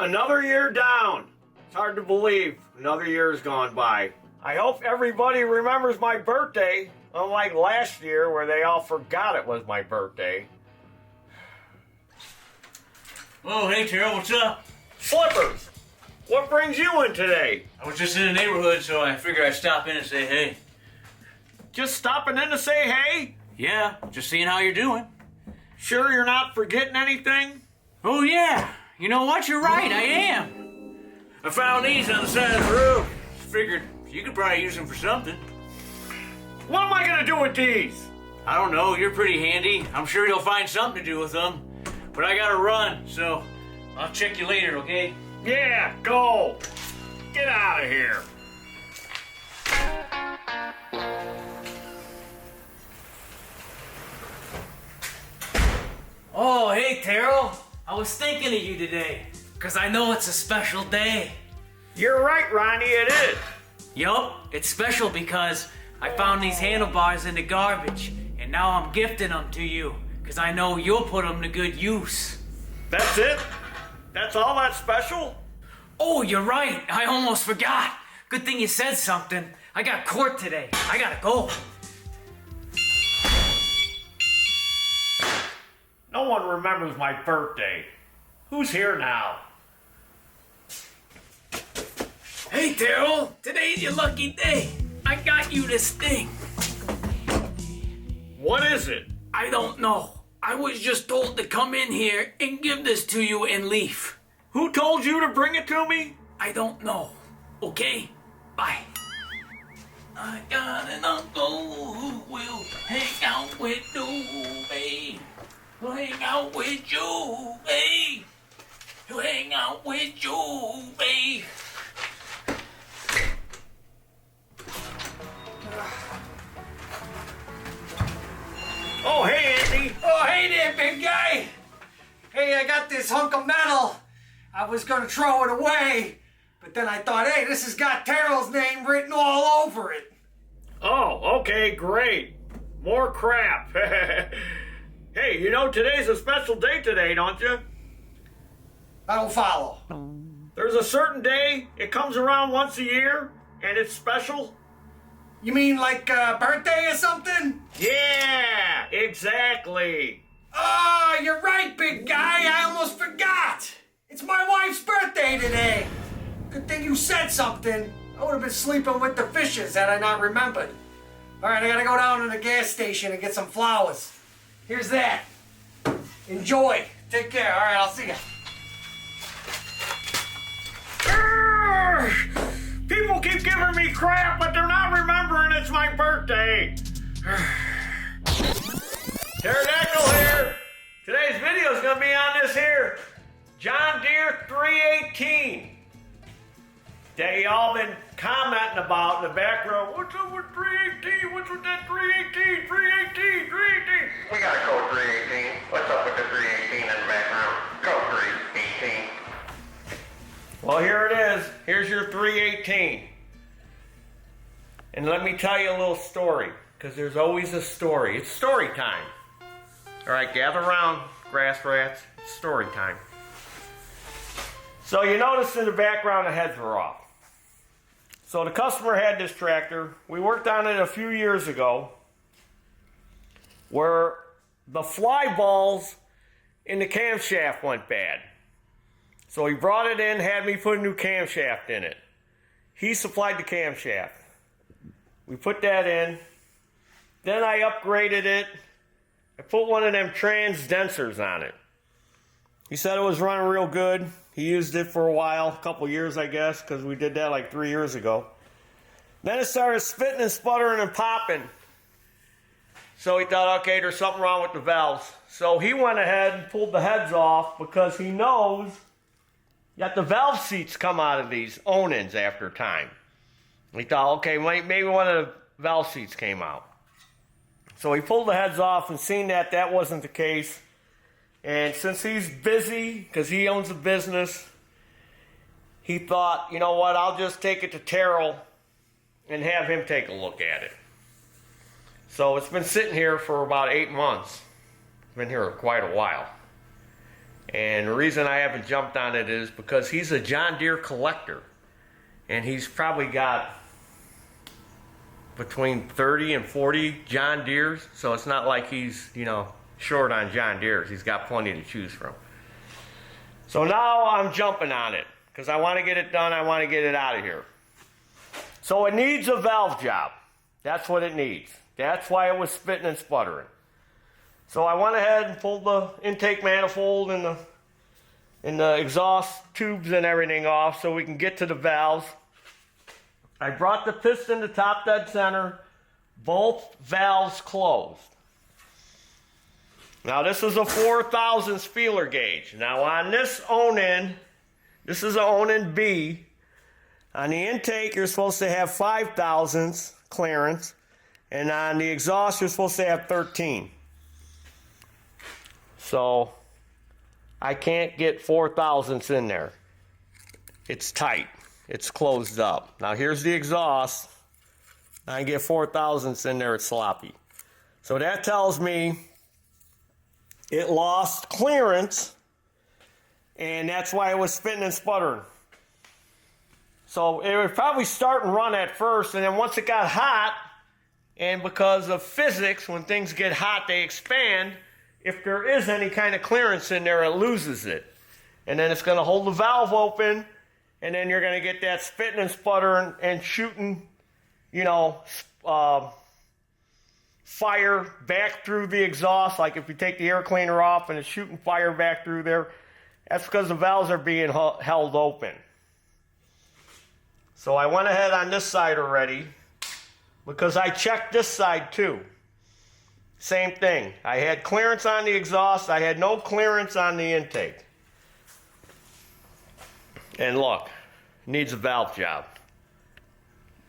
Another year down. It's hard to believe another year has gone by. I hope everybody remembers my birthday, unlike last year where they all forgot it was my birthday. Oh, hey, Taryl, what's up? Slippers! What brings you in today? I was just in the neighborhood, so I figured I'd stop in and say hey. Just stopping in to say hey? Yeah, just seeing how you're doing. Sure you're not forgetting anything? Oh, yeah. You know what? You're right, I am. I found these on the side of the road. Figured you could probably use them for something. What am I gonna do with these? I don't know, you're pretty handy. I'm sure you'll find something to do with them. But I gotta run, so I'll check you later, okay? Yeah, go! Get out of here! Oh, hey, Taryl. I was thinking of you today, because I know it's a special day. You're right, Ronnie, it is. Yup, it's special because I found these handlebars in the garbage, and now I'm gifting them to you, because I know you'll put them to good use. That's it? That's all that's special? Oh, you're right. I almost forgot. Good thing you said something. I got court today. I gotta go. No one remembers my birthday. Who's here now? Hey, Taryl. Today's your lucky day. I got you this thing. What is it? I don't know. I was just told to come in here and give this to you and leave. Who told you to bring it to me? I don't know. Okay? Bye. I got an uncle who will hang out with you, babe. He'll hang out with you, babe. He'll hang out with you, babe. Oh, hey, Andy. Oh, hey there, big guy. Hey, I got this hunk of metal. I was gonna throw it away, but then I thought, hey, this has got Taryl's name written all over it. Oh, okay, great. More crap. Hey, you know today's a special day today, don't you? I don't follow. There's a certain day, it comes around once a year, and it's special. You mean like birthday or something? Yeah, exactly. Oh, you're right, big guy. I almost forgot. It's my wife's birthday today. Good thing you said something. I would have been sleeping with the fishes had I not remembered. All right, I gotta go down to the gas station and get some flowers. Here's that. Enjoy. Take care. All right, I'll see ya. People keep giving me crap, but they're not remembering it's my birthday. Pterodactyl here. Today's video is going to be on this here John Deere 318 that y'all been commenting about in the background. What's up with 318? What's with that 318? 318, 318. We got a code 318. What's up with the 318 in the background? Code 318. Well, here it is. Here's your 318. And let me tell you a little story, because there's always a story. It's story time. All right, gather around, grass rats. It's story time. So you notice in the background the heads were off. So the customer had this tractor. We worked on it a few years ago where the fly balls in the camshaft went bad. So he brought it in, had me put a new camshaft in it. He supplied the camshaft. We put that in. Then I upgraded it. I put one of them transdensers on it. He said it was running real good. He used it for a while, a couple years I guess, because we did that like 3 years ago. Then it started spitting and sputtering and popping. So he thought, okay, there's something wrong with the valves. So he went ahead and pulled the heads off because he knows that the valve seats come out of these own-ins after time. He thought, okay, maybe one of the valve seats came out. So he pulled the heads off and seen that that wasn't the case. And since he's busy, because he owns a business, he thought, you know what, I'll just take it to Taryl and have him take a look at it. So it's been sitting here for about 8 months. It's been here quite a while. And the reason I haven't jumped on it is because he's a John Deere collector. And he's probably got between 30 and 40 John Deeres. So it's not like he's, short on John Deeres. He's got plenty to choose from. So now I'm jumping on it because I want to get it done. I want to get it out of here. So it needs a valve job. That's what it needs. That's why it was spitting and sputtering. So I went ahead and pulled the intake manifold and the exhaust tubes and everything off so we can get to the valves. I brought the piston to top dead center, both valves closed. Now this is a 4,000 feeler gauge. Now on this Onan, this is an Onan B. On the intake you're supposed to have 5,000 clearance, and on the exhaust you're supposed to have 13. So I can't get 4,000 in there. It's tight. It's closed up. Now here's the exhaust. I can get 4,000 in there. It's sloppy. So that tells me it lost clearance, and that's why it was spitting and sputtering. So it would probably start and run at first, and then once it got hot, and because of physics, when things get hot, they expand. If there is any kind of clearance in there, it loses it. And then it's going to hold the valve open, and then you're going to get that spitting and sputtering and shooting, fire back through the exhaust. Like if you take the air cleaner off and it's shooting fire back through there, that's because the valves are being held open. So I went ahead on this side already because I checked this side too. Same thing. I had clearance on the exhaust. I had no clearance on the intake. And look, it needs a valve job.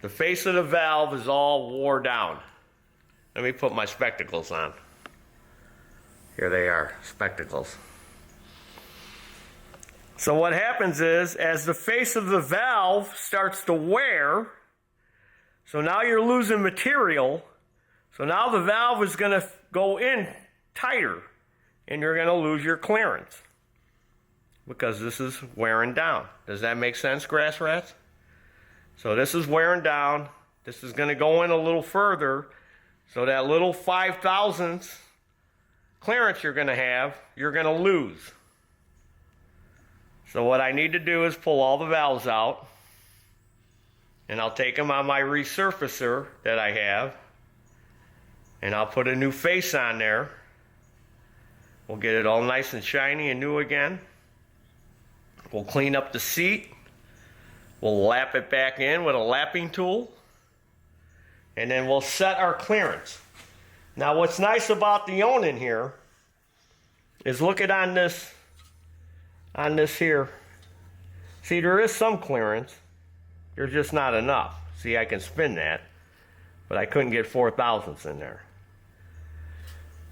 The face of the valve is all wore down. Let me put my spectacles on. Here they are, spectacles. So what happens is, as the face of the valve starts to wear, so now you're losing material. So now the valve is going to go in tighter, and you're going to lose your clearance because this is wearing down. Does that make sense, grass rats? So this is wearing down. This is going to go in a little further, so that little 5,000 clearance you're going to have, you're going to lose. So what I need to do is pull all the valves out, and I'll take them on my resurfacer that I have, and I'll put a new face on there. We'll get it all nice and shiny and new again. We'll clean up the seat. We'll lap it back in with a lapping tool. And then we'll set our clearance. Now what's nice about the Onan here is look at on this here. See, there is some clearance. There's just not enough. See, I can spin that, but I couldn't get 4,000 in there.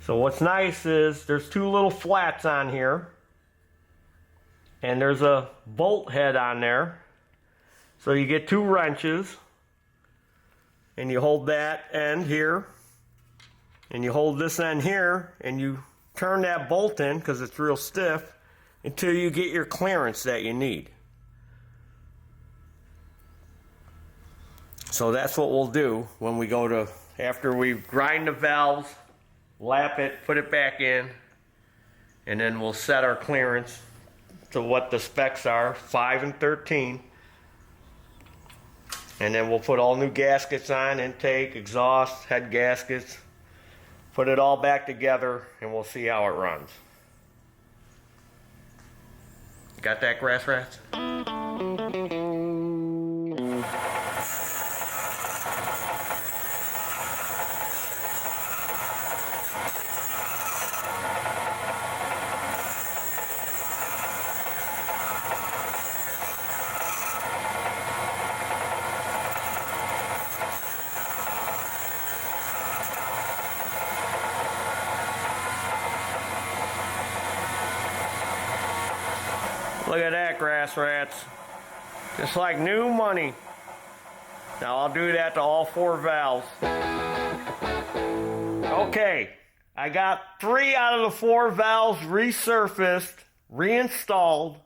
So what's nice is there's two little flats on here, and there's a bolt head on there. So you get two wrenches, and you hold that end here, and you hold this end here, and you turn that bolt in because it's real stiff until you get your clearance that you need. So that's what we'll do when we go to, after we grind the valves, lap it, put it back in, and then we'll set our clearance to what the specs are, 5 and 13. And then we'll put all new gaskets on, intake, exhaust, head gaskets, put it all back together, and we'll see how it runs. Got that, grass rats? Look at that, grass rats. Just like new money. Now I'll do that to all 4 valves. Okay, I got 3 out of the 4 valves resurfaced reinstalled,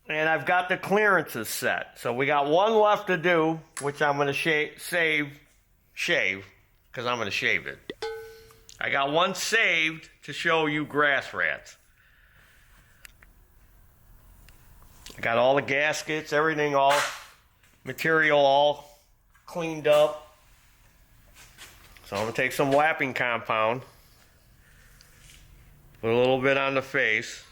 and I've got the clearances set. So we got one left to do, which I'm going to shave, because I'm going to shave it. I got one saved to show you grass rats. I got all the gaskets, everything all, material all cleaned up. So I'm going to take some lapping compound, put a little bit on the face.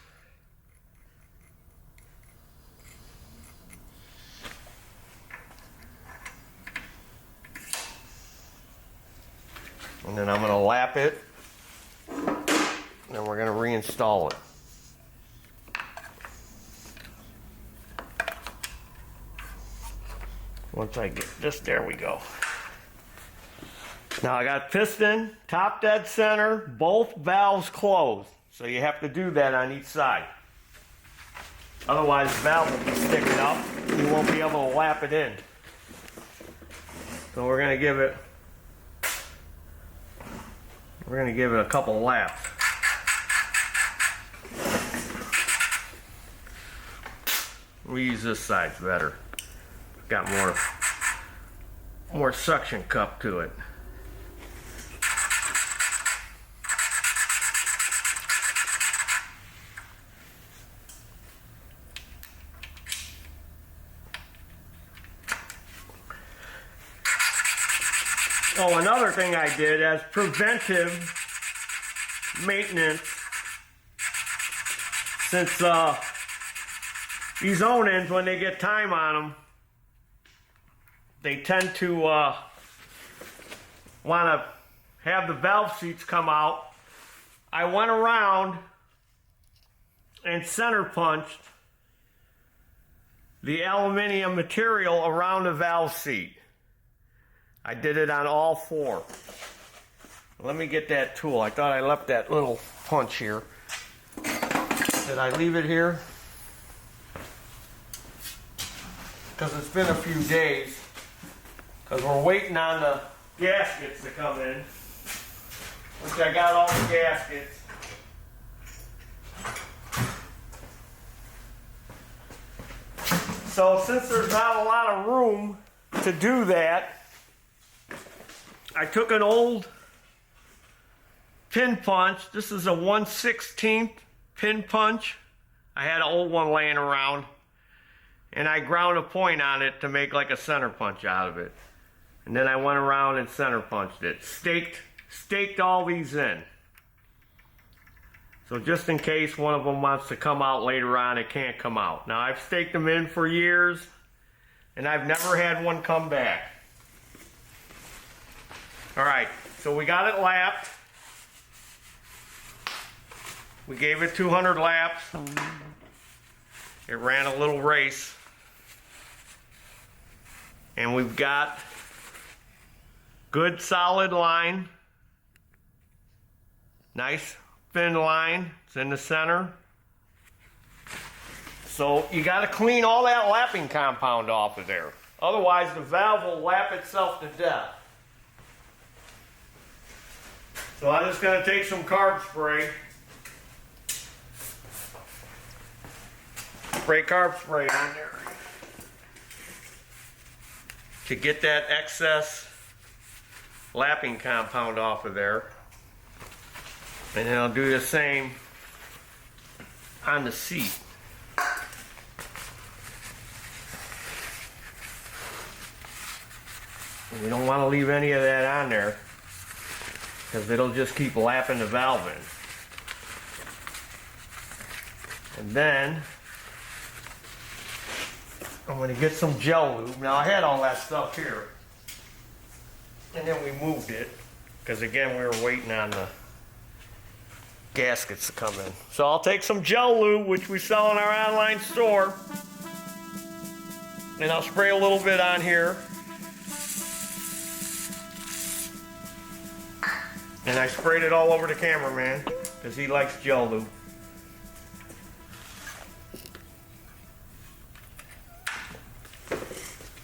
And then I'm going to lap it. And then we're going to reinstall it. Once I get this, there we go. Now I got piston, top dead center, both valves closed. So you have to do that on each side. Otherwise the valve will be sticking up and you won't be able to lap it in. So we're going to give it a couple of laps. We use this side better. Got more suction cup to it. Oh, another thing I did as preventive maintenance, since these own-ins, when they get time on them, they tend to want to have the valve seats come out. I went around and center punched the aluminum material around the valve seat. I did it on all four. Let me get that tool. I thought I left that little punch here. Did I leave it here? Because it's been a few days. Because we're waiting on the gaskets to come in. Which I got all the gaskets. So since there's not a lot of room to do that, I took an old pin punch. This is a 1/16 pin punch. I had an old one laying around. And I ground a point on it to make like a center punch out of it. And then I went around and center punched it. Staked all these in. So just in case one of them wants to come out later on, it can't come out. Now I've staked them in for years, and I've never had one come back. Alright, so we got it lapped. We gave it 200 laps. It ran a little race. And we've got good solid line. Nice thin line. It's in the center. So you got to clean all that lapping compound off of there. Otherwise the valve will lap itself to death. So I'm just going to take some carb spray. Spray carb spray on there to get that excess lapping compound off of there. And then I'll do the same on the seat. We don't want to leave any of that on there because it'll just keep lapping the valve in. And then I'm going to get some gel lube. Now I had all that stuff here. And then we moved it. Because again, we were waiting on the gaskets to come in. So I'll take some gel lube, which we sell in our online store. And I'll spray a little bit on here. And I sprayed it all over the cameraman. Because he likes gel lube.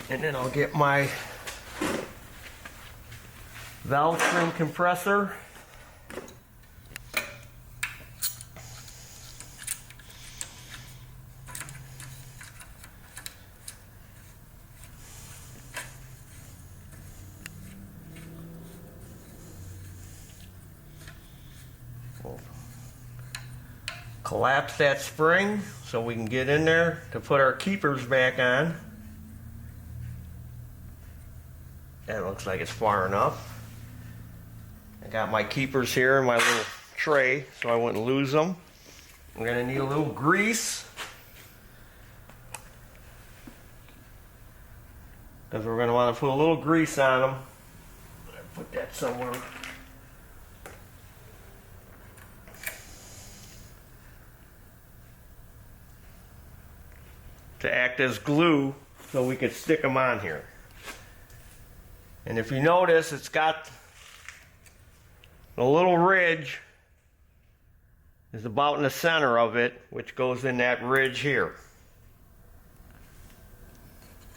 And then I'll get my valve string compressor. collapse that spring so we can get in there to put our keepers back on. That looks like it's far enough. I got my keepers here in my little tray so I wouldn't lose them. I'm going to need a little grease because we're going to want to put a little grease on them. Put that somewhere. To act as glue so we can stick them on here. And if you notice, it's got a little ridge is about in the center of it, which goes in that ridge here.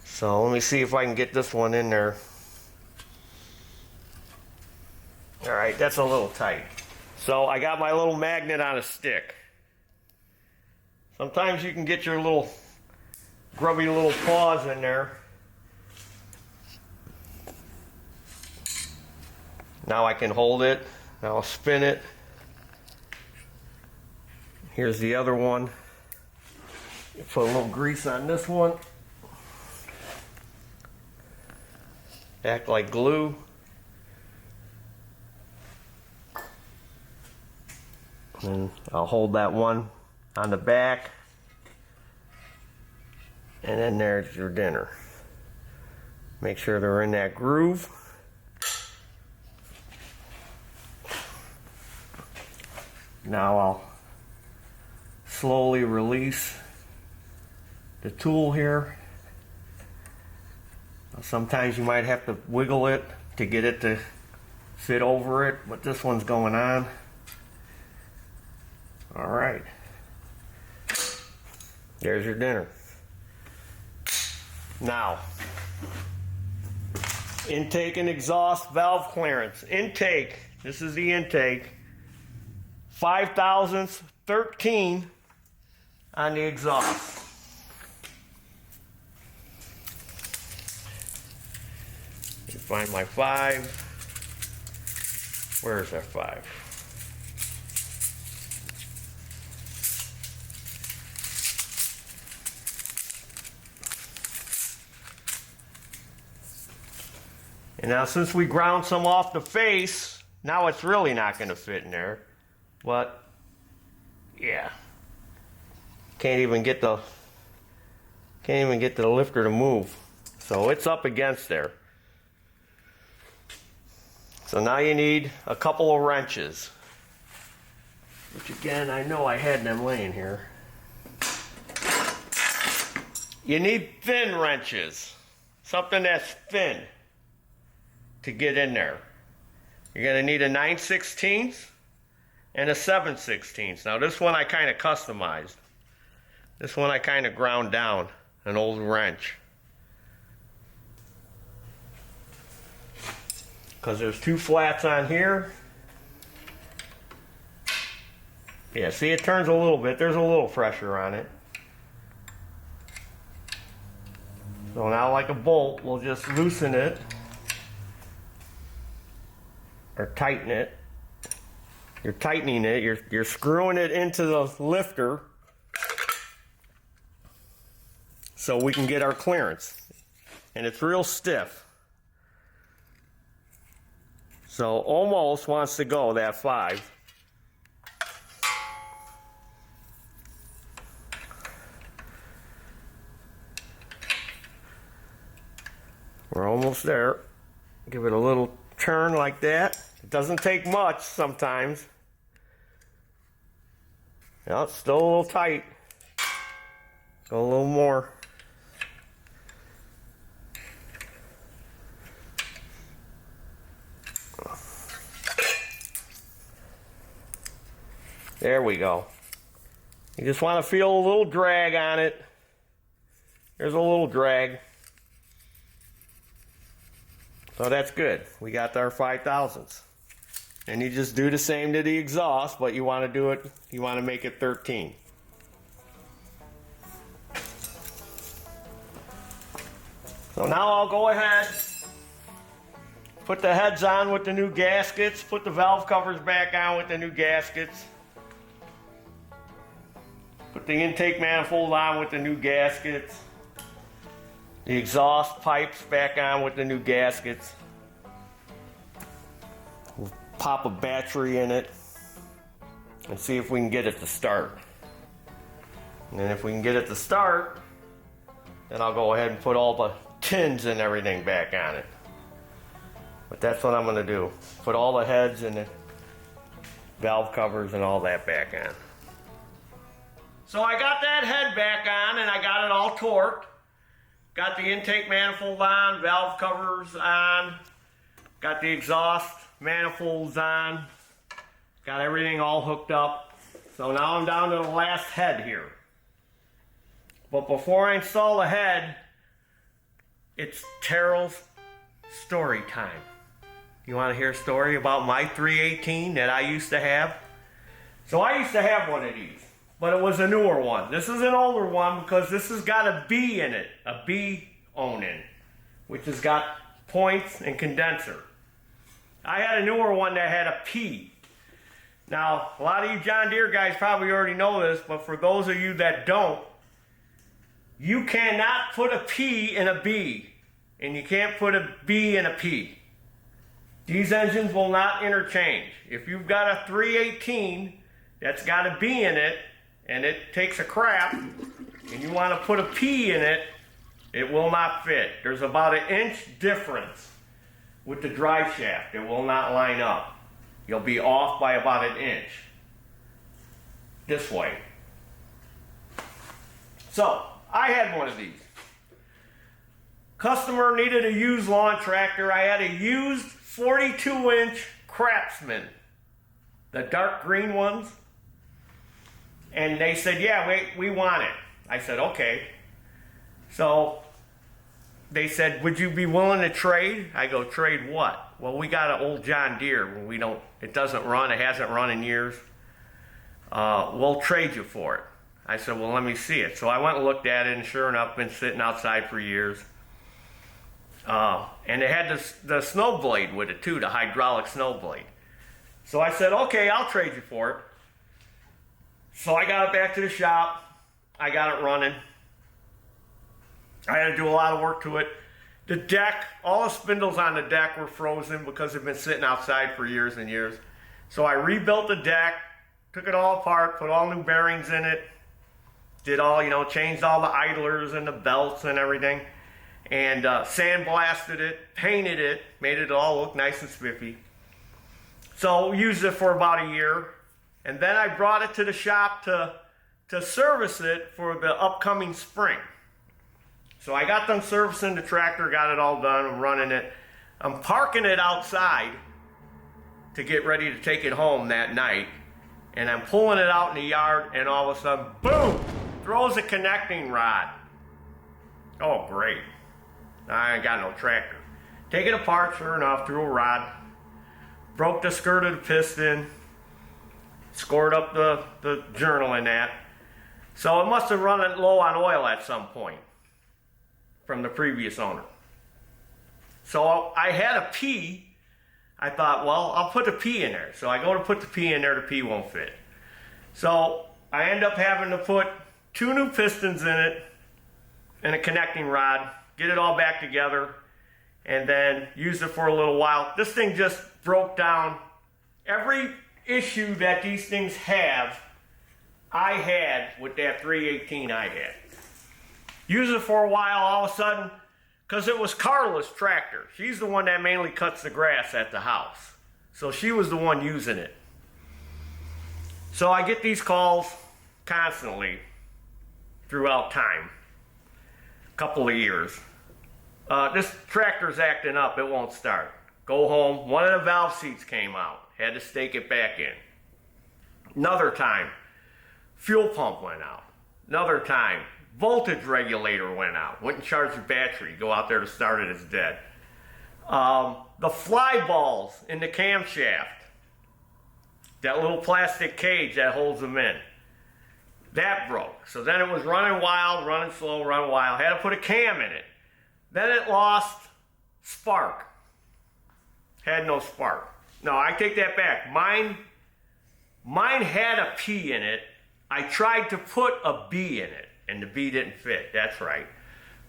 So let me see if I can get this one in there. All right, that's a little tight. So I got my little magnet on a stick. Sometimes you can get your little grubby little paws in there. Now I can hold it. Now I'll spin it. Here's the other one. Put a little grease on this one. Act like glue. And I'll hold that one on the back. And then there's your dinner. Make sure they're in that groove. Now I'll slowly release the tool here. Sometimes you might have to wiggle it to get it to fit over it, but this one's going on. All right. There's your dinner. Now, intake and exhaust valve clearance. Intake, this is the intake. 5 thousandths, 13 on the exhaust. Let me find my 5. Where's that 5? And now since we ground some off the face, now it's really not going to fit in there. But yeah, can't even get the lifter to move. So it's up against there. So now you need a couple of wrenches, which again, I know I had them laying here. You need thin wrenches, something that's thin to get in there. You're going to need a 9/16 and a 7/16. Now this one I kind of customized. This one I kind of ground down, an old wrench. Because there's 2 flats on here. Yeah, see it turns a little bit. There's a little pressure on it. So now like a bolt, we'll just loosen it. Or tighten it. You're tightening it, you're screwing it into the lifter so we can get our clearance. And it's real stiff. So almost wants to go, that 5. We're almost there. Give it a little turn like that. It doesn't take much sometimes. Well, it's still a little tight. Go a little more. There we go. You just want to feel a little drag on it. There's a little drag. So that's good. We got our 5 thousandths. And you just do the same to the exhaust, but you want to do it, you want to make it 13. So now I'll go ahead, put the heads on with the new gaskets, put the valve covers back on with the new gaskets. Put the intake manifold on with the new gaskets. The exhaust pipes back on with the new gaskets. We'll pop a battery in it and see if we can get it to start. And then if we can get it to start, then I'll go ahead and put all the tins and everything back on it. But that's what I'm going to do. Put all the heads and the valve covers and all that back on. So I got that head back on and I got it all torqued. Got the intake manifold on, valve covers on. Got the exhaust manifolds on. Got everything all hooked up. So now I'm down to the last head here. But before I install the head, it's Taryl's story time. You want to hear a story about my 318 that I used to have? So I used to have one of these, but it was a newer one. This is an older one because this has got a B in it, a B owning, which has got points and condenser. I had a newer one that had a P. Now, a lot of you John Deere guys probably already know this, but for those of you that don't, you cannot put a P in a B, and you can't put a B in a P. These engines will not interchange. If you've got a 318 that's got a B in it, and it takes a crap, and you want to put a P in it, it will not fit. There's about an inch difference with the drive shaft. It will not line up. You'll be off by about an inch. This way. So, I had one of these. Customer needed a used lawn tractor. I had a used 42-inch Craftsman, the dark green ones. And they said, yeah, we want it. I said, okay. So they said, would you be willing to trade? I go, trade what? Well, we got an old John Deere. It doesn't run. It hasn't run in years. We'll trade you for it. I said, well, let me see it. So I went and looked at it, and sure enough, been sitting outside for years. And it had the snow blade with it too, the hydraulic snow blade. So I said, okay, I'll trade you for it. So I got it back to the shop. I got it running. I had to do a lot of work to it. The deck, all the spindles on the deck were frozen because they've been sitting outside for years and years. So I rebuilt the deck, took it all apart, put all new bearings in it, did all, changed all the idlers and the belts and everything, and sandblasted it, painted it, made it all look nice and spiffy. So used it for about a year, and then I brought it to the shop to service it for the upcoming spring. So I got them servicing the tractor, got it all done, I'm running it. I'm parking it outside to get ready to take it home that night, and I'm pulling it out in the yard, and all of a sudden, boom, throws a connecting rod. Oh, great. I ain't got no tractor. Take it apart, sure enough, threw a rod, broke the skirt of the piston, scored up the journal in that. So it must have run low on oil at some point from the previous owner. So I had a P. I thought, well, I'll put a P in there. So I go to put the P in there, the P won't fit. So I end up having to put 2 new pistons in it and a connecting rod, get it all back together, and then use it for a little while. This thing just broke down. Every issue that these things have, I had with that 318 I had. Use it for a while, all of a sudden, because it was Carla's tractor. She's the one that mainly cuts the grass at the house. So she was the one using it. So I get these calls constantly throughout time. A couple of years. This tractor's acting up, it won't start. Go home, one of the valve seats came out. Had to stake it back in. Another time, fuel pump went out. Another time, voltage regulator went out. Wouldn't charge the battery. Go out there to start it, it's dead. The fly balls in the camshaft, that little plastic cage that holds them in, that broke. So then it was running wild, running slow, running wild. Had to put a cam in it. Then it lost spark. Had no spark. No, I take that back. Mine had a P in it, I tried to put a B in it, and the B didn't fit. That's right.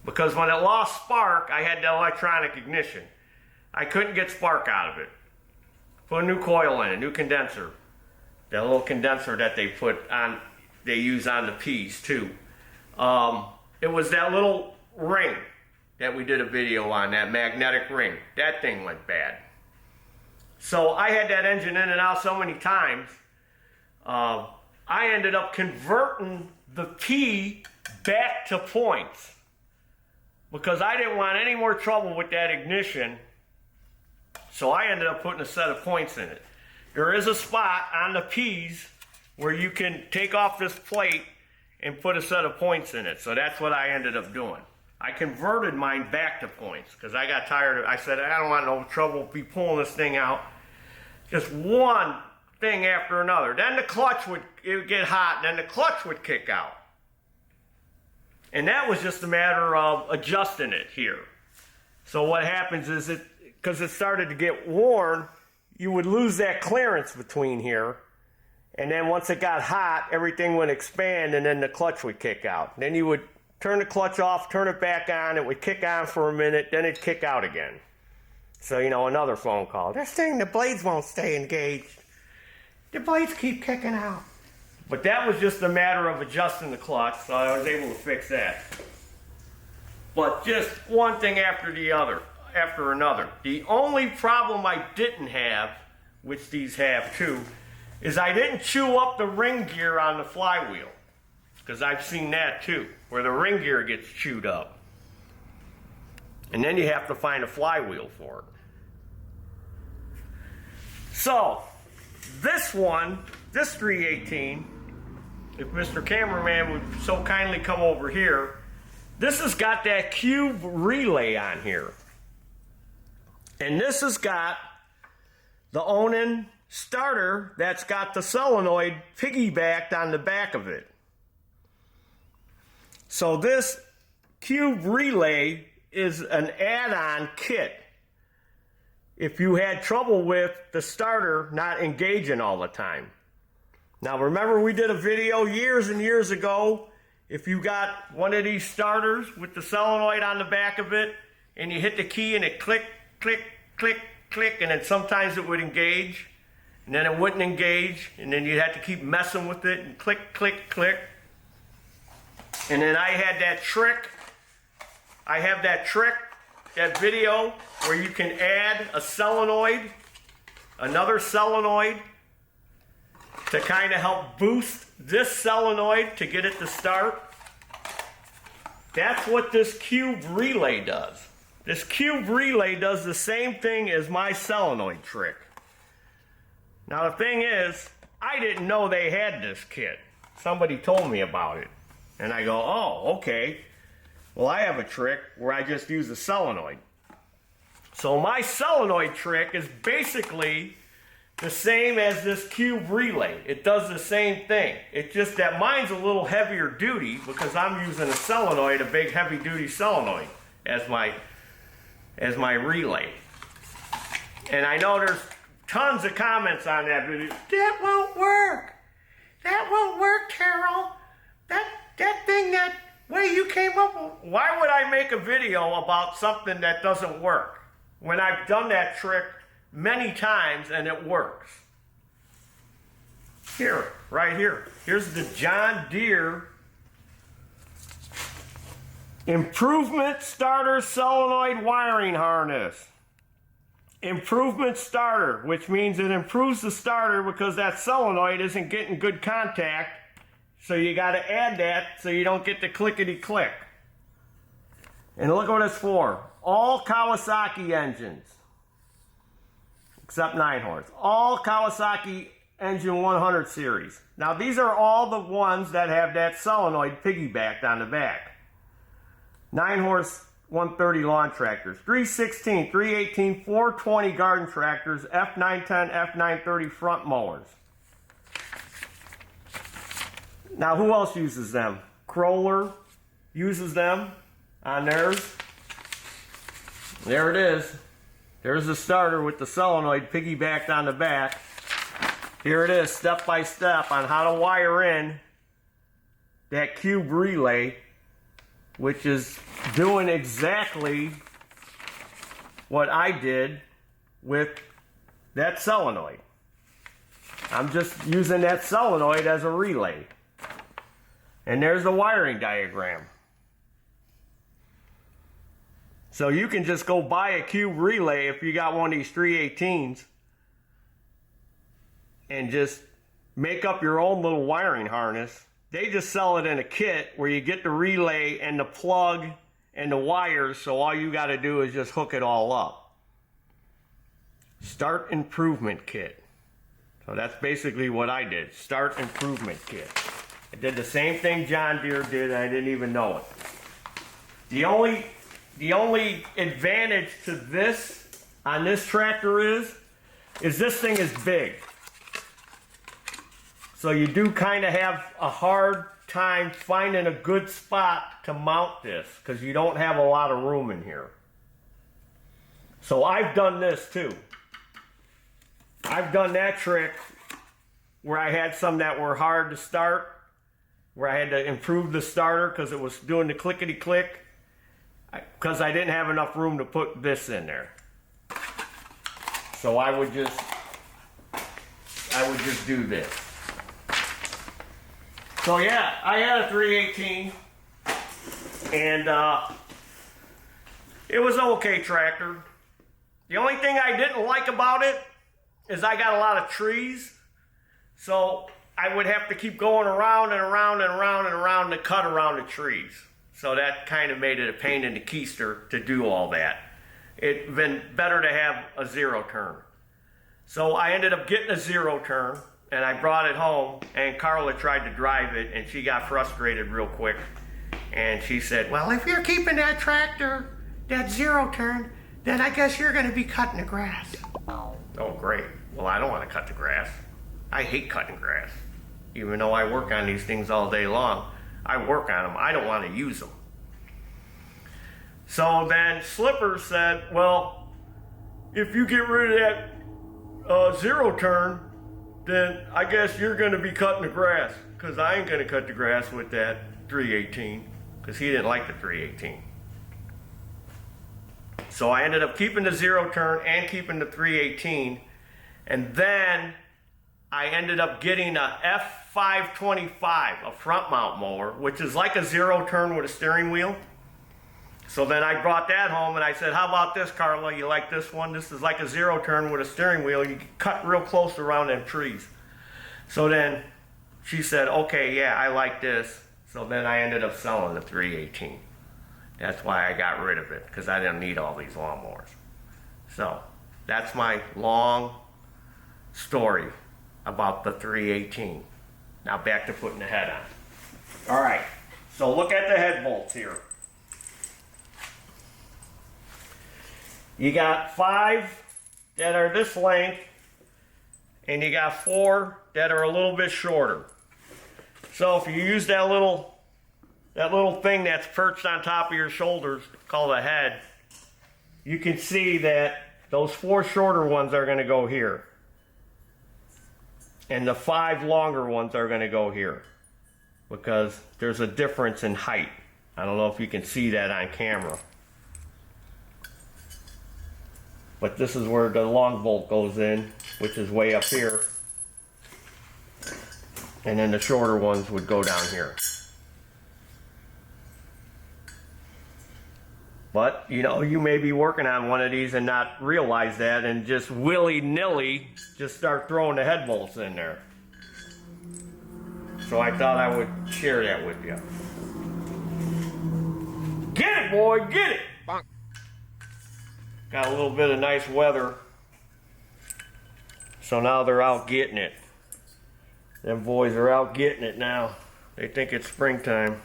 Because when it lost spark, I had the electronic ignition. I couldn't get spark out of it. Put a new coil in, a new condenser. That little condenser that they put on, they use on the P's too. It was that little ring that we did a video on, that magnetic ring. That thing went bad. So I had that engine in and out so many times, I ended up converting the P back to points because I didn't want any more trouble with that ignition. So I ended up putting a set of points in it. There is a spot on the P's where you can take off this plate and put a set of points in it. So that's what I ended up doing. I converted mine back to points because I got tired of it. I said, I don't want no trouble be pulling this thing out. Just one thing after another. Then the clutch would get hot, and then the clutch would kick out. And that was just a matter of adjusting it here. So what happens is, because it started to get worn, you would lose that clearance between here. And then once it got hot, everything would expand, and then the clutch would kick out. Then you would turn the clutch off, turn it back on, it would kick on for a minute, then it'd kick out again. So, another phone call. This thing, the blades won't stay engaged. The blades keep kicking out. But that was just a matter of adjusting the clutch, so I was able to fix that. But just one thing after another. The only problem I didn't have, which these have too, is I didn't chew up the ring gear on the flywheel. Because I've seen that too, where the ring gear gets chewed up. And then you have to find a flywheel for it. So, this 318, if Mr. Cameraman would so kindly come over here, this has got that cube relay on here. And this has got the Onan starter that's got the solenoid piggybacked on the back of it. So this cube relay is an add-on kit if you had trouble with the starter not engaging all the time. Now remember, we did a video years and years ago. If you got one of these starters with the solenoid on the back of it and you hit the key and it click, click, click, click, and then sometimes it would engage and then it wouldn't engage, and then you'd have to keep messing with it and click, click, click. And then I have that trick, that video where you can add a solenoid, another solenoid, to kind of help boost this solenoid to get it to start. That's what this cube relay does. This cube relay does the same thing as my solenoid trick. Now the thing is, I didn't know they had this kit. Somebody told me about it. And I go, oh, okay. Well, I have a trick where I just use a solenoid. So my solenoid trick is basically the same as this cube relay. It does the same thing. It's just that mine's a little heavier duty because I'm using a solenoid, a big heavy duty solenoid as my relay. And I know there's tons of comments on that video. That won't work. That won't work, Taryl. That thing, that way you came up with. Why would I make a video about something that doesn't work when I've done that trick many times and it works? Here, right here. Here's the John Deere Improvement Starter Solenoid Wiring Harness. Improvement starter, which means it improves the starter because that solenoid isn't getting good contact. So you got to add that so you don't get the clickety-click. And look what it's for. All Kawasaki engines, except 9 horse. All Kawasaki engine 100 series. Now these are all the ones that have that solenoid piggybacked on the back. 9 horse 130 lawn tractors, 316, 318, 420 garden tractors, F910, F930 front mowers. Now, who else uses them? Kroller uses them on theirs. There it is. There's the starter with the solenoid piggybacked on the back. Here it is, step by step on how to wire in that cube relay, which is doing exactly what I did with that solenoid. I'm just using that solenoid as a relay. And there's the wiring diagram. So you can just go buy a cube relay if you got one of these 318s and just make up your own little wiring harness. They just sell it in a kit where you get the relay and the plug and the wires, so all you got to do is just hook it all up. Start improvement kit. So that's basically what I did. Start improvement kit. I did the same thing John Deere did, and I didn't even know it. The only advantage to this on this tractor is this thing is big. So you do kind of have a hard time finding a good spot to mount this because you don't have a lot of room in here. So I've done this too. I've done that trick where I had some that were hard to start, where I had to improve the starter because it was doing the clickety click, because I didn't have enough room to put this in there. So I would just do this. So yeah, I had a 318, and it was an okay tractor. The only thing I didn't like about it is I got a lot of trees, so I would have to keep going around and around and around and around to cut around the trees. So that kind of made it a pain in the keister to do all that. It'd been better to have a zero turn. So I ended up getting a zero turn, and I brought it home, and Carla tried to drive it, and she got frustrated real quick. And she said, well, if you're keeping that tractor, that zero turn, then I guess you're gonna be cutting the grass. Oh, great. Well, I don't want to cut the grass. I hate cutting grass. Even though I work on these things all day long, I work on them. I don't want to use them. So then Slipper said, well, if you get rid of that zero turn, then I guess you're going to be cutting the grass, because I ain't going to cut the grass with that 318, because he didn't like the 318. So I ended up keeping the zero turn and keeping the 318, and then I ended up getting a F525, a front mount mower, which is like a zero turn with a steering wheel. So then I brought that home and I said, how about this, Carla? You like this one? This is like a zero turn with a steering wheel. You can cut real close around them trees. So then she said, okay, yeah, I like this. So then I ended up selling the 318. That's why I got rid of it, because I didn't need all these lawnmowers. So that's my long story about the 318. Now back to putting the head on. All right, so look at the head bolts here. You got 5 that are this length, and you got 4 that are a little bit shorter. So if you use that little thing that's perched on top of your shoulders, called a head, you can see that those 4 shorter ones are going to go here. And the 5 longer ones are going to go here, because there's a difference in height. I don't know if you can see that on camera. But this is where the long bolt goes in, which is way up here. And then the shorter ones would go down here. But, you know, you may be working on one of these and not realize that, and just willy-nilly just start throwing the head bolts in there. So I thought I would share that with you. Get it, boy, get it! Bonk. Got a little bit of nice weather. So now they're out getting it. Them boys are out getting it now. They think it's springtime.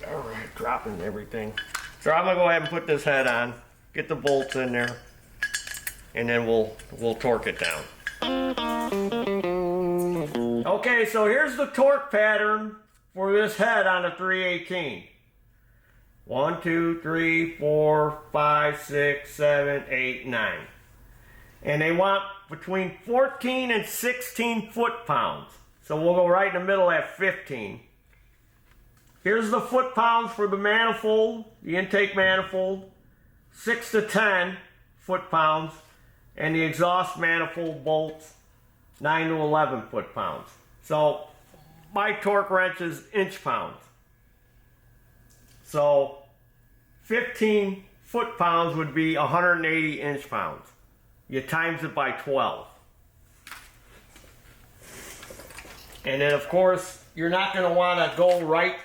Alright, dropping everything. So I'm gonna go ahead and put this head on, get the bolts in there, and then we'll torque it down. Okay, so here's the torque pattern for this head on a 318. 1, 2, 3, 4, 5, 6, 7, 8, 9. And they want between 14 and 16 foot-pounds. So we'll go right in the middle at 15. Here's the foot-pounds for the manifold, the intake manifold, 6 to 10 foot-pounds, and the exhaust manifold bolts, 9 to 11 foot-pounds. So my torque wrench is inch-pounds. So 15 foot-pounds would be 180 inch-pounds. You times it by 12. And then, of course, you're not going to want to go right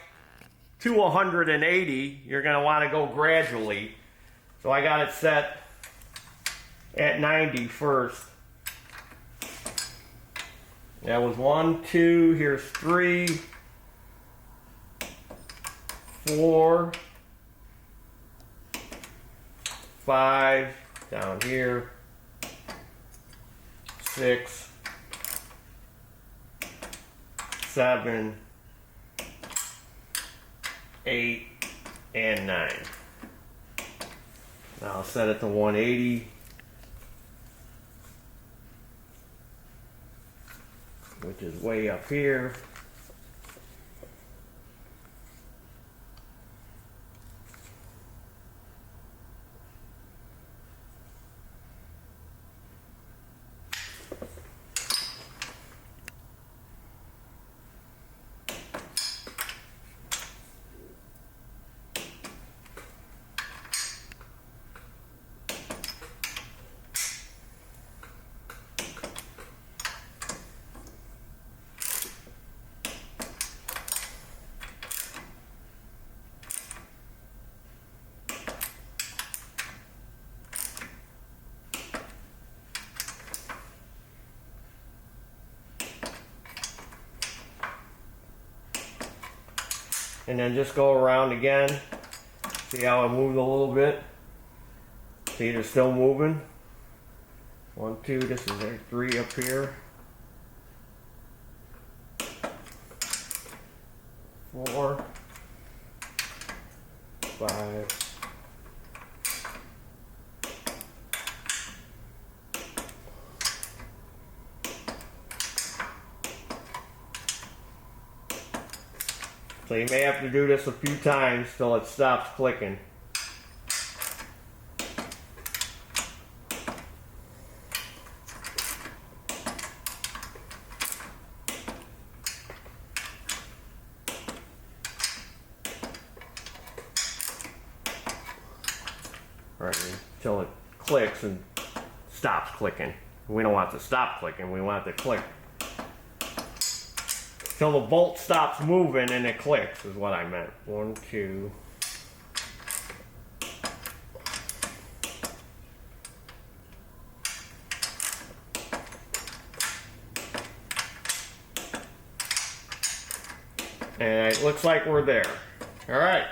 to 180. You're going to want to go gradually. So I got it set at 90 first. That was 1, 2, here's 3, 4, 5, down here, 6, 7, 8, and 9. Now I'll set it to 180. Which is way up here. And then just go around again. See how I moved a little bit? See, they're still moving. 1, 2, this is there, 3 up here. 4, 5. So you may have to do this a few times till it stops clicking. Right, until it clicks and stops clicking. We don't want it to stop clicking, we want it to click. Till the bolt stops moving and it clicks is what I meant. 1, 2. And it looks like we're there. All right.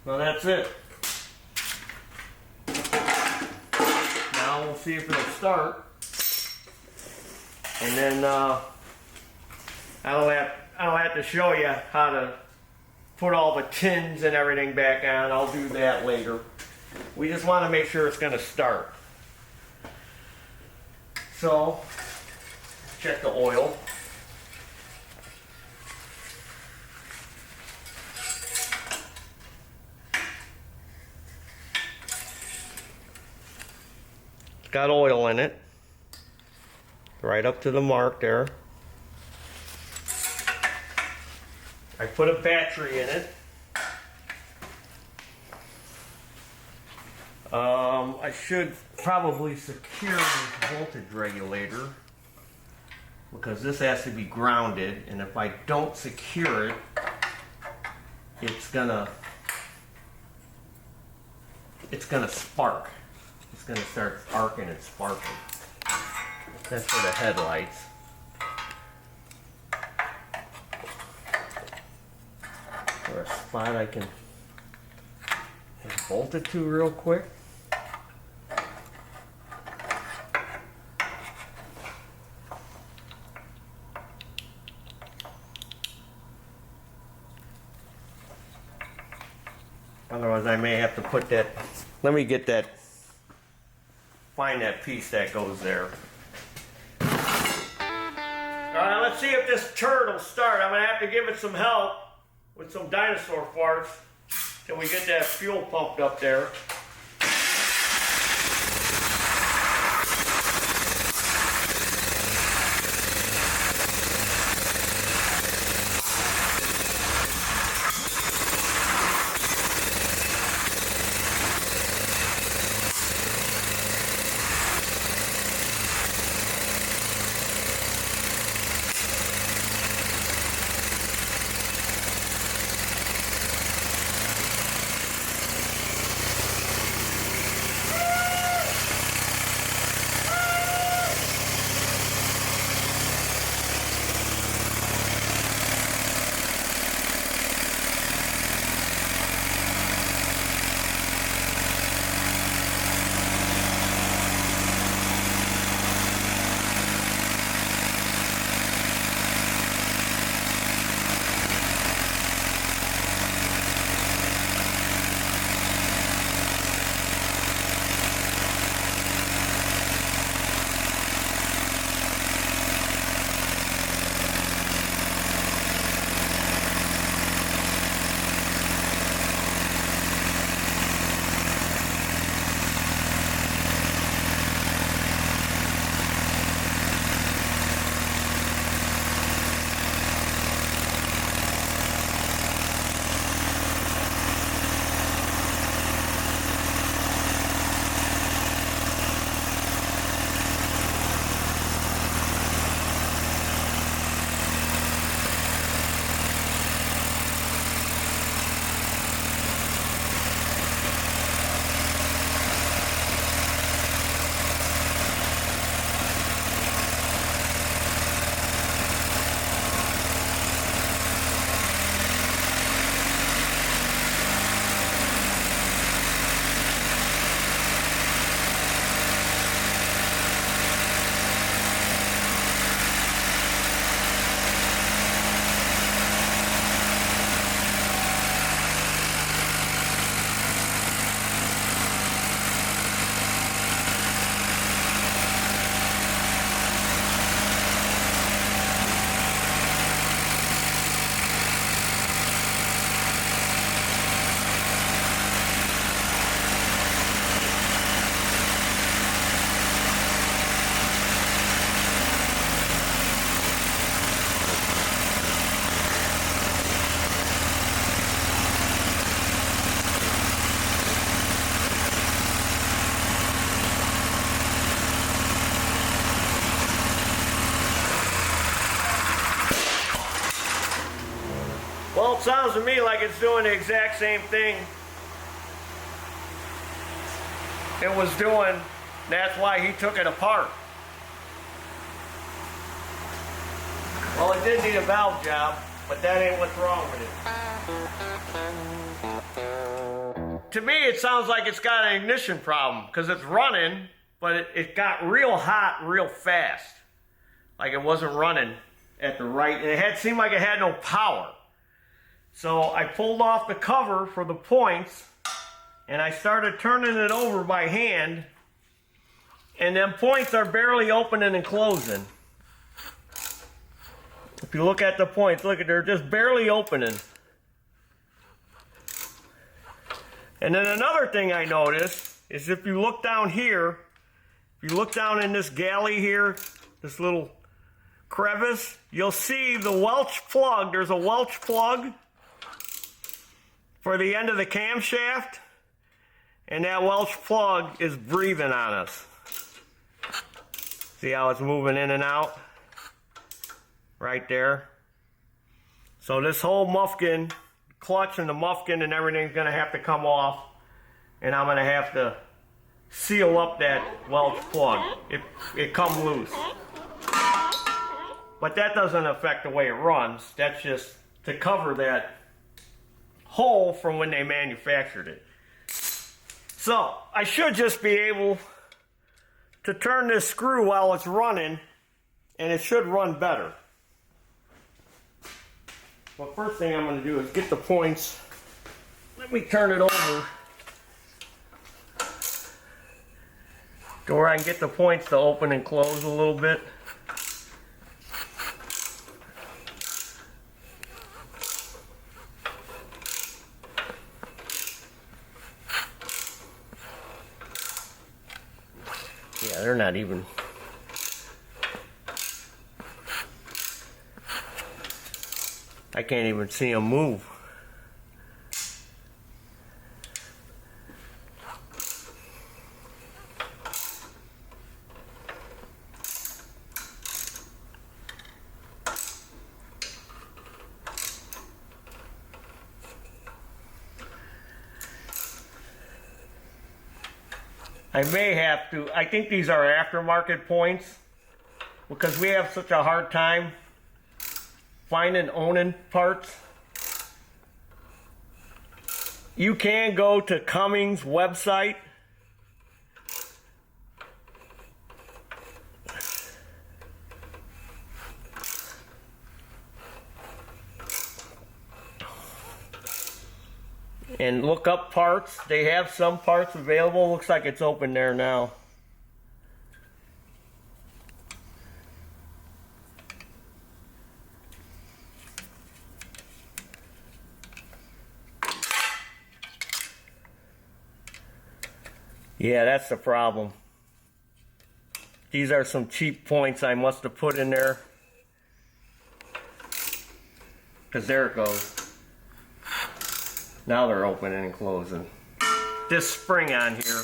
Well, that's it. Now we'll see if it'll start. And then I don't have to show you how to put all the tins and everything back on. I'll do that later. We just want to make sure it's going to start. So, check the oil. It's got oil in it. Right up to the mark there. I put a battery in it. I should probably secure this voltage regulator because this has to be grounded, and if I don't secure it, it's gonna spark. It's gonna start arcing and sparking. That's for the headlights. Or a spot I can bolt it to real quick. Otherwise I may have to put that, let me get that, find that piece that goes there. Alright, let's see if this turd will start. I'm gonna have to give it some help with some dinosaur farts till we get that fuel pumped up there. Well, it sounds to me like it's doing the exact same thing it was doing. That's why he took it apart. Well, it did need a valve job, but that ain't what's wrong with it. To me, it sounds like it's got an ignition problem because it's running, but it got real hot real fast. Like it wasn't running at the right, it seemed like it had no power. So I pulled off the cover for the points and I started turning it over by hand, and them points are barely opening and closing. If you look at the points, look at, they're just barely opening. And then another thing I noticed is if you look down here, if you look down in this galley here, this little crevice, you'll see the Welch plug. There's a Welch plug for the end of the camshaft, and that Welch plug is breathing on us. See how it's moving in and out? Right there. So this whole muffin, clutch and the muffin and everything's gonna have to come off, and I'm gonna have to seal up that Welch plug. It come loose. But that doesn't affect the way it runs. That's just to cover that hole from when they manufactured it. So I should just be able to turn this screw while it's running, and it should run better. Well, first thing I'm going to do is get the points. Let me turn it over to where I can get the points to open and close a little bit. Yeah, they're not even. I can't even see them move. I may have to, I think these are aftermarket points because we have such a hard time finding owning parts. You can go to Cummins' website. And look up parts. They have some parts available. Looks like it's open there now. Yeah, that's the problem. These are some cheap points I must have put in there. Because there it goes. Now they're opening and closing. This spring on here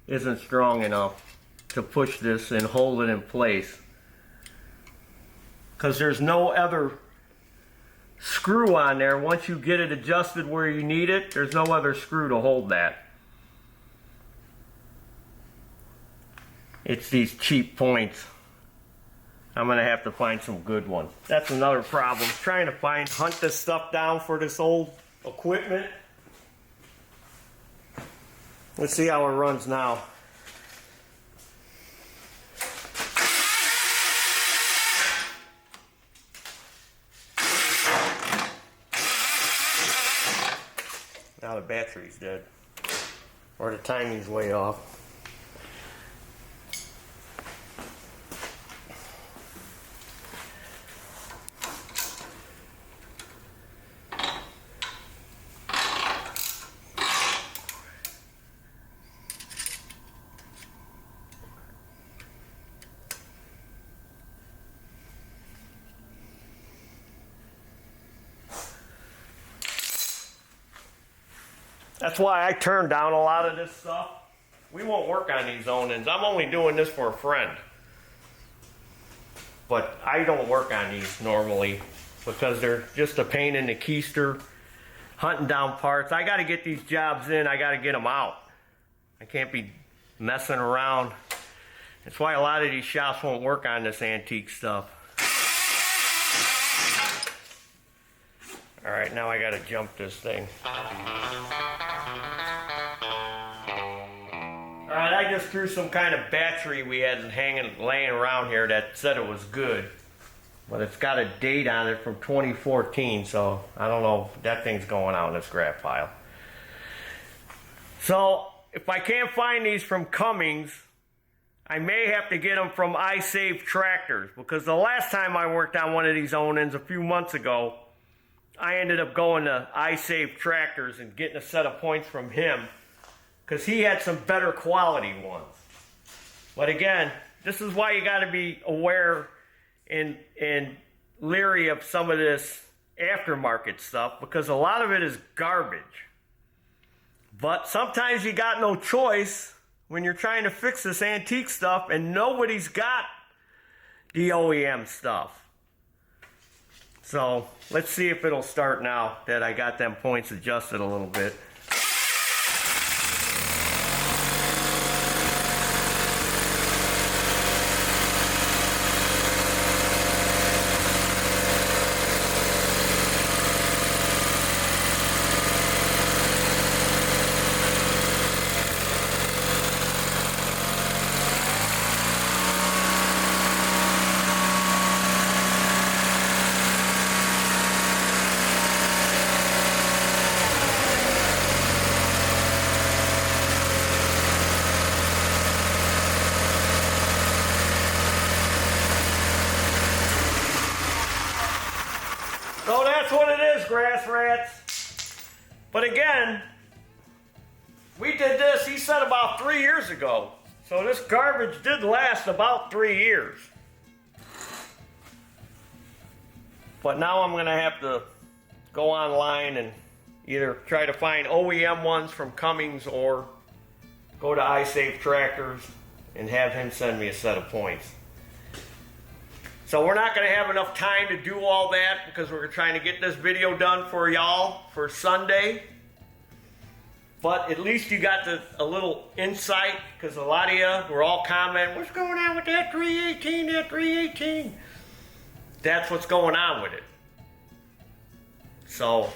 isn't strong enough to push this and hold it in place. Because there's no other screw on there. Once you get it adjusted where you need it, there's no other screw to hold that. It's these cheap points. I'm gonna have to find some good ones. That's another problem. Trying to hunt this stuff down for this old equipment. Let's see how it runs now. Now the battery's dead. Or the timing's way off. That's why I turned down a lot of this stuff. We won't work on these own-ins. I'm only doing this for a friend. But I don't work on these normally because they're just a pain in the keister, hunting down parts. I got to get these jobs in. I got to get them out. I can't be messing around. That's why a lot of these shops won't work on this antique stuff. All right, now I got to jump this thing. Alright, I just threw some kind of battery we had laying around here that said it was good. But it's got a date on it from 2014, so I don't know if that thing's going out in the scrap pile. So, if I can't find these from Cummins, I may have to get them from iSave Tractors. Because the last time I worked on one of these own-ins a few months ago, I ended up going to iSave Tractors and getting a set of points from him. Because he had some better quality ones. But again, this is why you got to be aware and leery of some of this aftermarket stuff, because a lot of it is garbage. But sometimes you got no choice when you're trying to fix this antique stuff and nobody's got the OEM stuff. So let's see if it'll start now that I got them points adjusted a little bit. So that's what it is, grass rats. But again, we did this, he said, about 3 years ago. So this garbage did last about 3 years. But now I'm gonna have to go online and either try to find OEM ones from Cummins or go to iSafe Tractors and have him send me a set of points. So we're not going to have enough time to do all that because we're trying to get this video done for y'all for Sunday. But at least you got a little insight, because a lot of you were all commenting, what's going on with that 318, that 318? That's what's going on with it. So,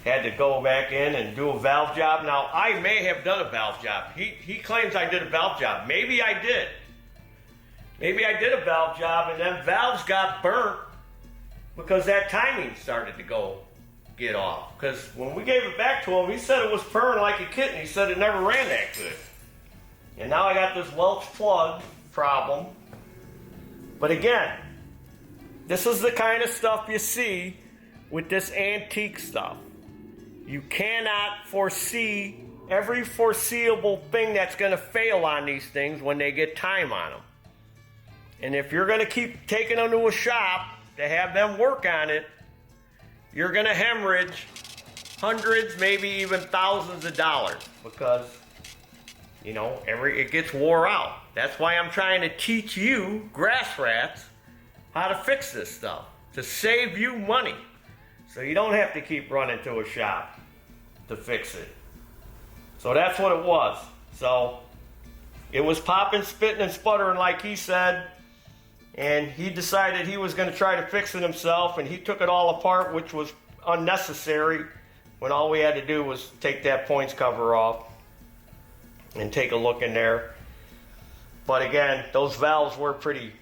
had to go back in and do a valve job. Now, I may have done a valve job. He claims I did a valve job. Maybe I did. Maybe I did a valve job and then valves got burnt because that timing started to get off. Because when we gave it back to him, he said it was purring like a kitten. He said it never ran that good. And now I got this Welch plug problem. But again, this is the kind of stuff you see with this antique stuff. You cannot foresee every foreseeable thing that's going to fail on these things when they get time on them. And if you're going to keep taking them to a shop to have them work on it, you're going to hemorrhage hundreds, maybe even thousands of dollars because, you know, it gets wore out. That's why I'm trying to teach you, grass rats, how to fix this stuff to save you money so you don't have to keep running to a shop to fix it. So that's what it was. So it was popping, spitting, and sputtering like he said. And he decided he was going to try to fix it himself, and he took it all apart, which was unnecessary when all we had to do was take that points cover off and take a look in there. But again, those valves were pretty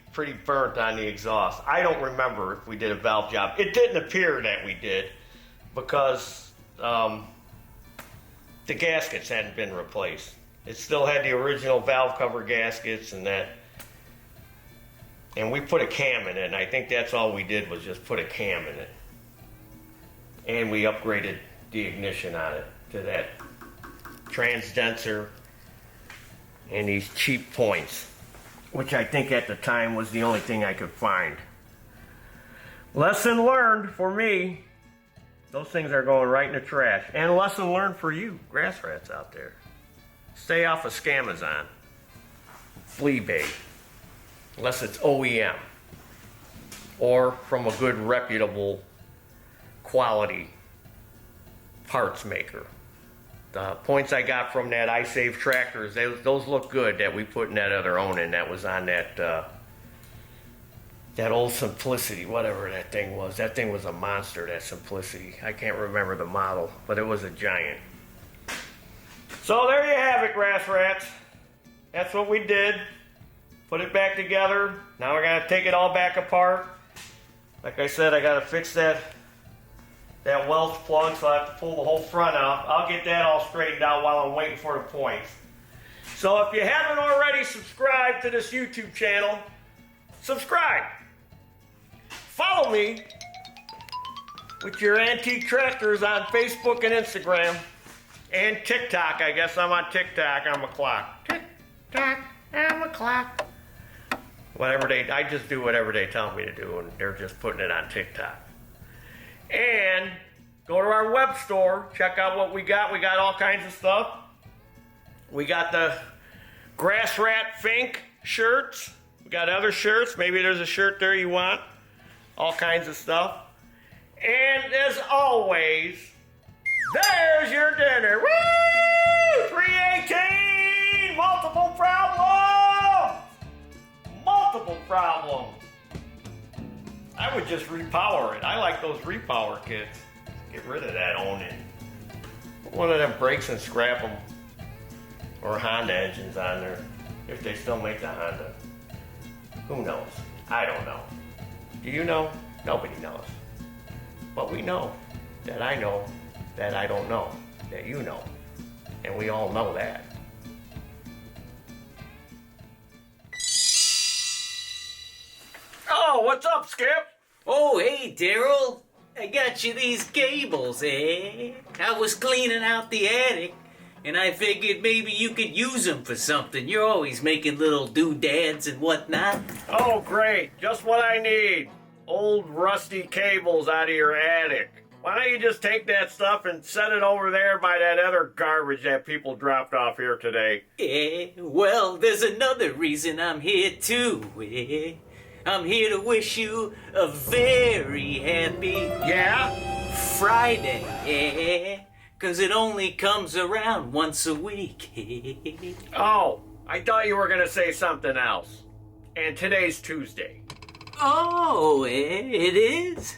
burnt on the exhaust. I don't remember if we did a valve job. It didn't appear that we did because the gaskets hadn't been replaced. It still had the original valve cover gaskets and that. And we put a cam in it, and I think that's all we did was just put a cam in it. And we upgraded the ignition on it to that transdenser and these cheap points, which I think at the time was the only thing I could find. Lesson learned for me. Those things are going right in the trash. And lesson learned for you, grass rats out there. Stay off of Scamazon, flea bait. Unless it's OEM or from a good reputable quality parts maker. The points I got from that iSafe Tractors, those look good that we put in that other owning that was on that old Simplicity, whatever that thing was. That thing was a monster, that Simplicity. I can't remember the model, but it was a giant. So there you have it, grass rats. That's what we did. Put it back together. Now we're gonna take it all back apart. Like I said, I gotta fix that Welch plug, so I have to pull the whole front out. I'll get that all straightened out while I'm waiting for the points. So if you haven't already subscribed to this YouTube channel, subscribe. Follow me with your antique tractors on Facebook and Instagram and TikTok. I guess I'm on TikTok. I'm a clock. TikTok, I'm a clock. I just do whatever they tell me to do, and they're just putting it on TikTok. And go to our web store, check out what we got. We got all kinds of stuff. We got the Grass Rat Fink shirts. We got other shirts. Maybe there's a shirt there you want. All kinds of stuff. And as always, there's your dinner. Woo! 318! Multiple problems! Multiple problems. I would just repower it. I like those repower kits. Get rid of that owning. Put one of them brakes and scrap them. Or Honda engines on there. If they still make the Honda. Who knows? I don't know. Do you know? Nobody knows. But we know that I know that I don't know. That you know. And we all know that. Oh, what's up, Skip? Oh, hey, Taryl. I got you these cables, eh? I was cleaning out the attic. and I figured maybe you could use them for something. You're always making little doodads and whatnot. Oh, great. Just what I need. Old rusty cables out of your attic. Why don't you just take that stuff and set it over there by that other garbage that people dropped off here today? Well, there's another reason I'm here too. I'm here to wish you a very happy Friday. 'Cause it only comes around once a week. Oh, I thought you were going to say something else. And today's Tuesday. Oh, it is?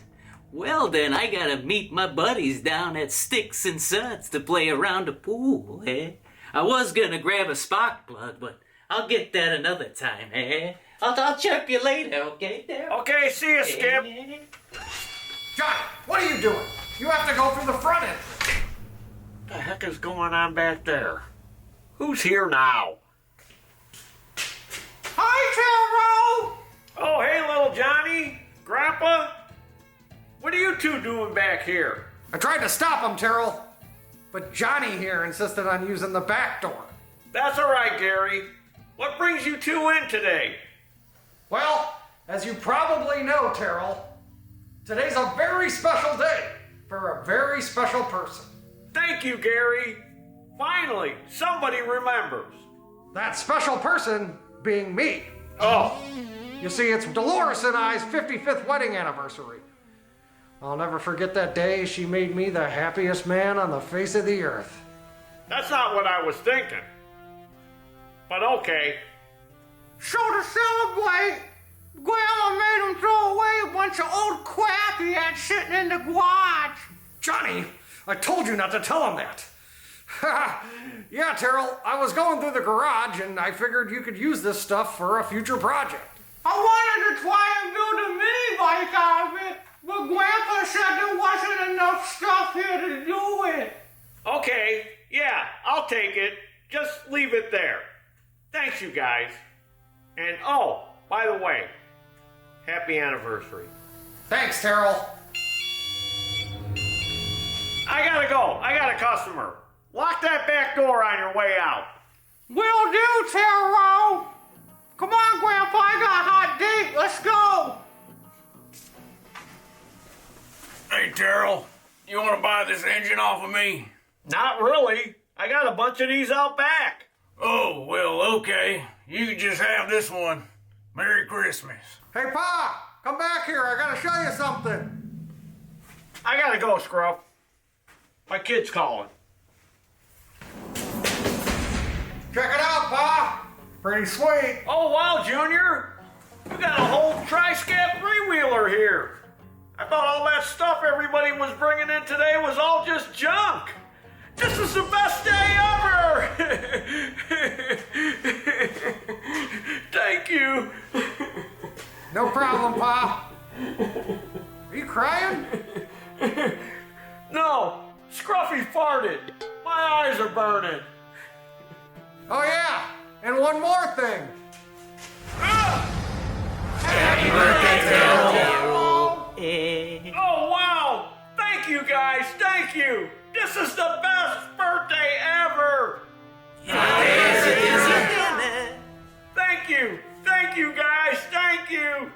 Well, then I gotta meet my buddies down at Sticks and Suds to play around the pool. I was gonna grab a spark plug, but I'll get that another time. I'll check you later, okay, Taryl? Okay, see you, Skip. Johnny, what are you doing? You have to go through the front end. What the heck is going on back there? Who's here now? Hi, Taryl! Oh, hey, little Johnny. Grandpa? What are you two doing back here? I tried to stop him, Taryl, but Johnny here insisted on using the back door. That's all right, Gary. What brings you two in today? Well, as you probably know, Taryl, today's a very special day for a very special person. Thank you, Gary. Finally, somebody remembers. That special person being me. Oh, You see, it's Dolores and I's 55th wedding anniversary. I'll never forget that day she made me the happiest man on the face of the earth. that's not what I was thinking. But okay. So to celebrate, Grandma made him throw away a bunch of old crap he had sitting in the garage. Johnny, I told you not to tell him that. Yeah, Taryl, I was going through the garage and I figured you could use this stuff for a future project. I wanted to try and build a mini bike out of it, but Grandpa said there wasn't enough stuff here to do it. Okay, yeah, I'll take it. Just leave it there. Thanks, you guys. And oh, by the way, happy anniversary. Thanks, Taryl. I gotta go. I got a customer. Lock that back door on your way out. Will do, Taryl. Come on, Grandpa, I got a hot date. Let's go. Hey, Taryl, you want to buy this engine off of me? Not really. I got a bunch of these out back. Oh, well, okay. You can just have this one. Merry Christmas. Hey, Pa, come back here. I gotta show you something. I gotta go, Scruff. My kid's calling. Check it out, Pa. Pretty sweet. Oh, wow, Junior. You got a whole tri-scat three-wheeler here. I thought all that stuff everybody was bringing in today was all just junk. This is the best day ever. Thank you. No problem, Pa. Are you crying? No, Scruffy farted. My eyes are burning. Oh, yeah. And one more thing. Happy birthday, Taryl. Oh, wow. Thank you, guys. Thank you. This is the best birthday ever. Thank you. Thank you, guys. Thank you.